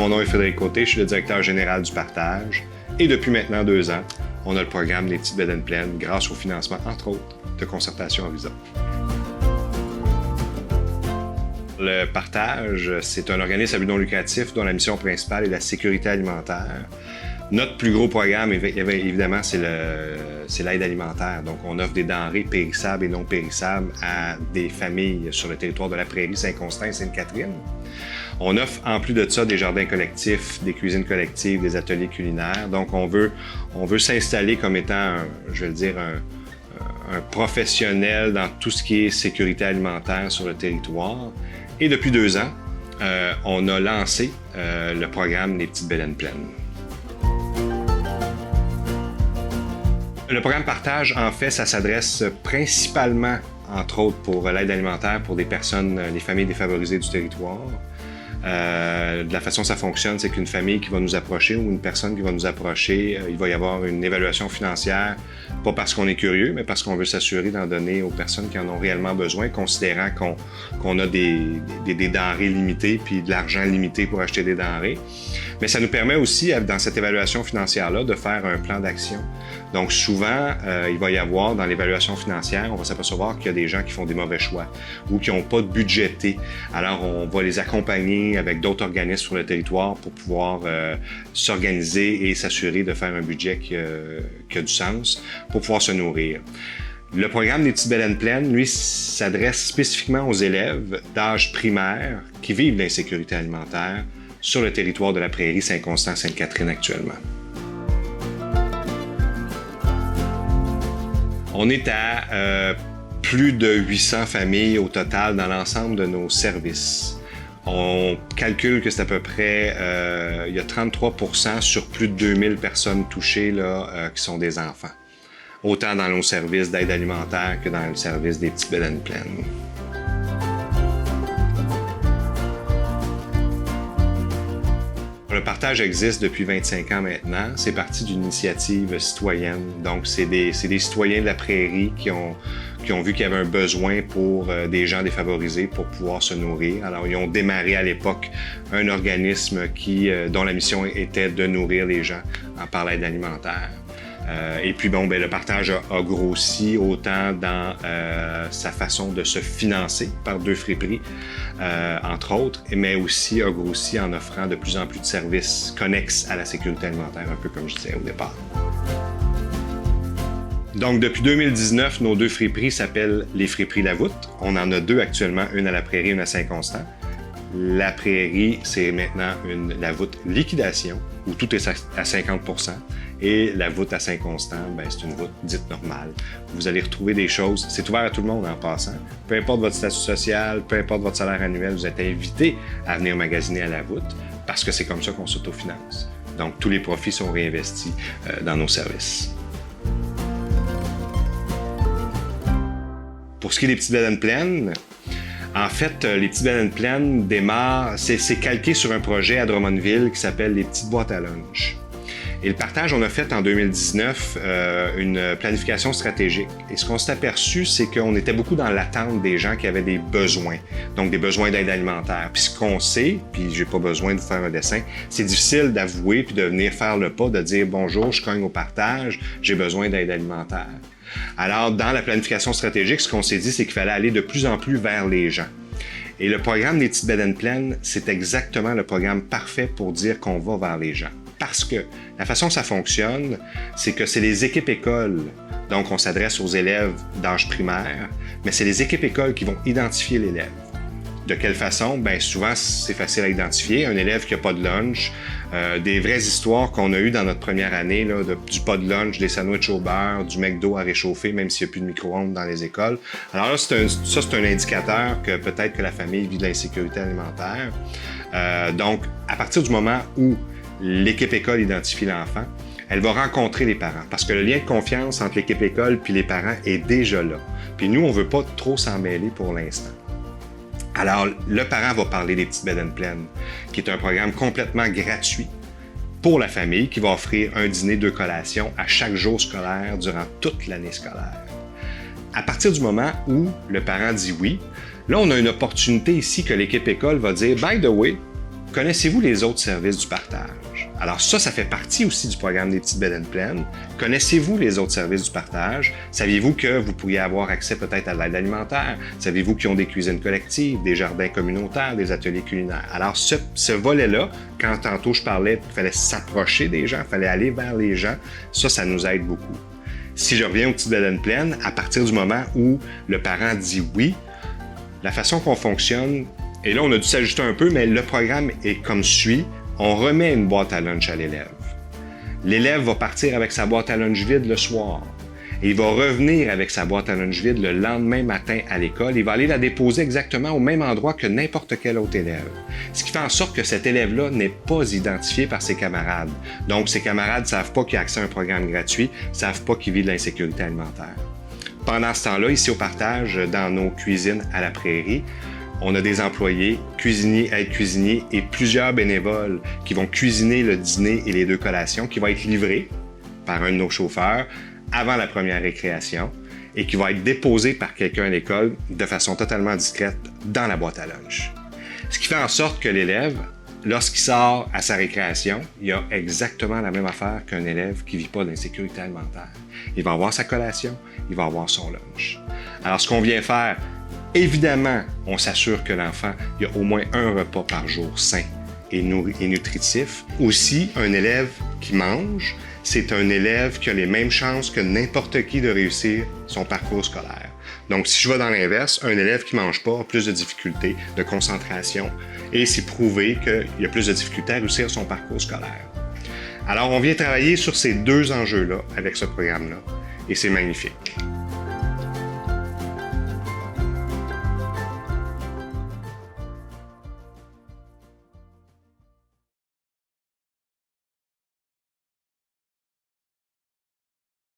mon nom est Frédéric Côté, je suis le directeur général du partage. Et depuis maintenant 2 ans, on a le programme Les Petites Bedaines Pleines grâce au financement, entre autres, de Concertation Horizon. Le partage, c'est un organisme à but non lucratif dont la mission principale est la sécurité alimentaire. Notre plus gros programme, évidemment, c'est l'aide alimentaire. Donc, on offre des denrées périssables et non périssables à des familles sur le territoire de la Prairie, Saint-Constant et Sainte-Catherine. On offre, en plus de ça, des jardins collectifs, des cuisines collectives, des ateliers culinaires. Donc, on veut s'installer comme étant, un professionnel dans tout ce qui est sécurité alimentaire sur le territoire. Et depuis 2 ans, on a lancé le programme Les Petites Bedaines Pleines. Le programme Partage, en fait, ça s'adresse principalement, entre autres, pour l'aide alimentaire pour des personnes, les familles défavorisées du territoire. De la façon dont ça fonctionne, c'est qu'une famille qui va nous approcher ou une personne qui va nous approcher, il va y avoir une évaluation financière, pas parce qu'on est curieux, mais parce qu'on veut s'assurer d'en donner aux personnes qui en ont réellement besoin, considérant qu'on a des denrées limitées puis de l'argent limité pour acheter des denrées. Mais ça nous permet aussi, dans cette évaluation financière-là, de faire un plan d'action. Donc souvent, il va y avoir, dans l'évaluation financière, on va s'apercevoir qu'il y a des gens qui font des mauvais choix ou qui n'ont pas de budgété. Alors, on va les accompagner avec d'autres organismes sur le territoire pour pouvoir s'organiser et s'assurer de faire un budget qui a du sens pour pouvoir se nourrir. Le programme des Petites Bedaines Pleines, lui, s'adresse spécifiquement aux élèves d'âge primaire qui vivent l'insécurité alimentaire sur le territoire de la Prairie, Saint-Constant, Sainte-Catherine actuellement. On est à plus de 800 familles au total dans l'ensemble de nos services. On calcule que c'est à peu près, il y a 33% sur plus de 2000 personnes touchées là, qui sont des enfants. Autant dans nos services d'aide alimentaire que dans le service des Petites Bedaines Pleines. Le partage existe depuis 25 ans maintenant. C'est parti d'une initiative citoyenne. Donc, c'est des citoyens de la Prairie qui ont vu qu'il y avait un besoin pour des gens défavorisés pour pouvoir se nourrir. Alors, ils ont démarré à l'époque un organisme dont la mission était de nourrir les gens par l'aide alimentaire. Et puis, le partage a grossi autant dans sa façon de se financer par 2 friperies, entre autres, mais aussi a grossi en offrant de plus en plus de services connexes à la sécurité alimentaire, un peu comme je disais au départ. Donc, depuis 2019, nos 2 friperies s'appellent les friperies La Voûte. On en a 2 actuellement, une à la Prairie, une à Saint-Constant. La Prairie, c'est maintenant La Voûte liquidation, où tout est à 50%. Et la voûte à Saint-Constant, c'est une voûte dite normale. Vous allez retrouver des choses, c'est ouvert à tout le monde en passant. Peu importe votre statut social, peu importe votre salaire annuel, vous êtes invité à venir magasiner à la voûte parce que c'est comme ça qu'on s'autofinance. Donc, tous les profits sont réinvestis dans nos services. Pour ce qui est des Petites Bedaines Pleines, en fait, les Petites Bedaines Pleines démarrent, c'est calqué sur un projet à Drummondville qui s'appelle les Petites Boîtes à lunch. Et le partage, on a fait en 2019 une planification stratégique. Et ce qu'on s'est aperçu, c'est qu'on était beaucoup dans l'attente des gens qui avaient des besoins, donc des besoins d'aide alimentaire. Puis ce qu'on sait, puis j'ai pas besoin de vous faire un dessin, c'est difficile d'avouer puis de venir faire le pas, de dire « Bonjour, je cogne au partage, j'ai besoin d'aide alimentaire ». Alors, dans la planification stratégique, ce qu'on s'est dit, c'est qu'il fallait aller de plus en plus vers les gens. Et le programme des Petites Bedaines Pleines, c'est exactement le programme parfait pour dire qu'on va vers les gens. Parce que la façon dont ça fonctionne, c'est que c'est les équipes écoles. Donc, on s'adresse aux élèves d'âge primaire, mais c'est les équipes écoles qui vont identifier l'élève. De quelle façon? Bien, souvent, c'est facile à identifier. Un élève qui n'a pas de lunch, des vraies histoires qu'on a eues dans notre première année, là, du pas de lunch, des sandwichs au beurre, du McDo à réchauffer, même s'il n'y a plus de micro-ondes dans les écoles. Alors là, c'est un indicateur que peut-être que la famille vit de l'insécurité alimentaire. Donc, à partir du moment où l'équipe école identifie l'enfant, elle va rencontrer les parents parce que le lien de confiance entre l'équipe école puis les parents est déjà là. Puis nous, on ne veut pas trop s'en mêler pour l'instant. Alors, le parent va parler des Petites Bedaines Pleines, qui est un programme complètement gratuit pour la famille qui va offrir un dîner, 2 collations à chaque jour scolaire durant toute l'année scolaire. À partir du moment où le parent dit oui, là, on a une opportunité ici que l'équipe école va dire « By the way, Connaissez-vous les autres services du partage? Alors ça fait partie aussi du programme des petites bedaines pleines. Connaissez-vous les autres services du partage? Saviez-vous que vous pourriez avoir accès peut-être à l'aide alimentaire? Saviez-vous qu'ils ont des cuisines collectives, des jardins communautaires, des ateliers culinaires? Alors ce volet-là, quand tantôt je parlais qu'il fallait s'approcher des gens, il fallait aller vers les gens, ça nous aide beaucoup. Si je reviens aux petites bedaines pleines, à partir du moment où le parent dit oui, la façon qu'on fonctionne, et là, on a dû s'ajuster un peu, mais le programme est comme suit. On remet une boîte à lunch à l'élève. L'élève va partir avec sa boîte à lunch vide le soir. Et il va revenir avec sa boîte à lunch vide le lendemain matin à l'école. Il va aller la déposer exactement au même endroit que n'importe quel autre élève. Ce qui fait en sorte que cet élève-là n'est pas identifié par ses camarades. Donc, ses camarades ne savent pas qu'il a accès à un programme gratuit, ne savent pas qu'il vit de l'insécurité alimentaire. Pendant ce temps-là, ici au partage, dans nos cuisines à la prairie, on a des employés, cuisiniers, aides-cuisiniers et plusieurs bénévoles qui vont cuisiner le dîner et les 2 collations qui vont être livrés par un de nos chauffeurs avant la première récréation et qui vont être déposés par quelqu'un à l'école de façon totalement discrète dans la boîte à lunch. Ce qui fait en sorte que l'élève, lorsqu'il sort à sa récréation, il a exactement la même affaire qu'un élève qui ne vit pas d'insécurité alimentaire. Il va avoir sa collation, il va avoir son lunch. Alors, ce qu'on vient faire, évidemment, on s'assure que l'enfant, il y a au moins un repas par jour sain et nutritif. Aussi, un élève qui mange, c'est un élève qui a les mêmes chances que n'importe qui de réussir son parcours scolaire. Donc, si je vais dans l'inverse, un élève qui ne mange pas a plus de difficultés de concentration et c'est prouvé qu'il a plus de difficultés à réussir son parcours scolaire. Alors, on vient travailler sur ces 2 enjeux-là avec ce programme-là et c'est magnifique.